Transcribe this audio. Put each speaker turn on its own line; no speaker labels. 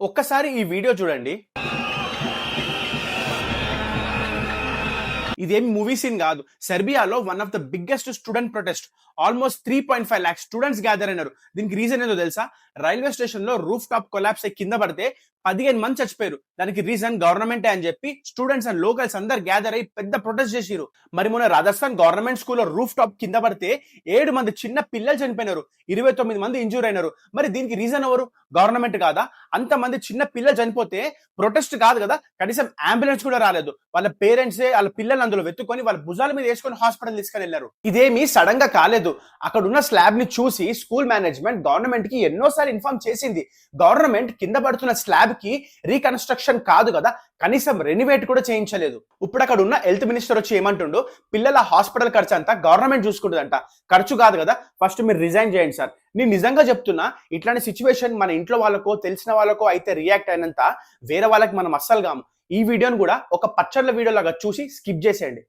ఒక్కసారి ఈ వీడియో చూడండి. ఇదేం మూవీ సీన్ కాదు. సెర్బియాలో one of the biggest student protest. Almost 3.5 lakhs students gather అయినారు. దీనికి రీజన్ ఏందో తెలుసా? రైల్వే స్టేషన్ లో రూఫ్ టాప్ కొలాప్స్ అయ్యి కింద పడితే 15 మంది చచ్చిపోయారు. దానికి రీజన్ గవర్నమెంటే అని చెప్పి స్టూడెంట్స్ అండ్ లోకల్స్ అందరు గ్యాదర్ అయ్యి పెద్ద ప్రొటెస్ట్ చేసిరు. మరి మొన్న రాజస్థాన్ గవర్నమెంట్ స్కూల్లో రూఫ్ టాప్ కింద పడితే 7 మంది చిన్న పిల్లలు చనిపోయినారు, 29 మంది ఇంజూర్ అయినారు. మరి దీనికి రీజన్ ఎవరు? గవర్నమెంట్ కాదా? అంతమంది చిన్న పిల్లలు చనిపోతే ప్రొటెస్ట్ కాదు కదా, కనీసం అంబులెన్స్ కూడా రాలేదు. వాళ్ళ పేరెంట్సే వాళ్ళ పిల్లలు అందులో వెతుకొని వాళ్ళ భుజాల మీద వేసుకొని హాస్పిటల్ తీసుకొని వెళ్ళారు. ఇదేమి సడన్ గా కాలేదు. అక్కడ ఉన్న స్లాబ్ ని చూసి స్కూల్ మేనేజ్మెంట్ గవర్నమెంట్ కి ఎన్నోసార్లు ఇన్ఫార్మ్ చేసింది. గవర్నమెంట్ కింద పడుతున్న స్లాబ్ కి రీకన్స్ట్రక్షన్ కాదు కదా, కనీసం రెనోవేట్ కూడా చేయించలేదు. ఇప్పుడు అక్కడ ఉన్న హెల్త్ మినిస్టర్ వచ్చి ఏమంటుండో, పిల్లల హాస్పిటల్ ఖర్చు అంతా గవర్నమెంట్ చూసుకుంటుందంట. ఖర్చు కాదు కదా, ఫస్ట్ మీరు రిజైన్ చేయండి సార్. నేను నిజంగా చెప్తున్నా, ఇట్లాంటి సిచ్యువేషన్ మన ఇంట్లో వాళ్ళకో తెలిసిన వాళ్ళకో అయితే రియాక్ట్ అయినంత వేరే వాళ్ళకి మనం అస్సలు కాము. ఈ వీడియోని కూడా ఒక పచ్చళ్ళ వీడియో లాగా చూసి స్కిప్ చేసేయండి.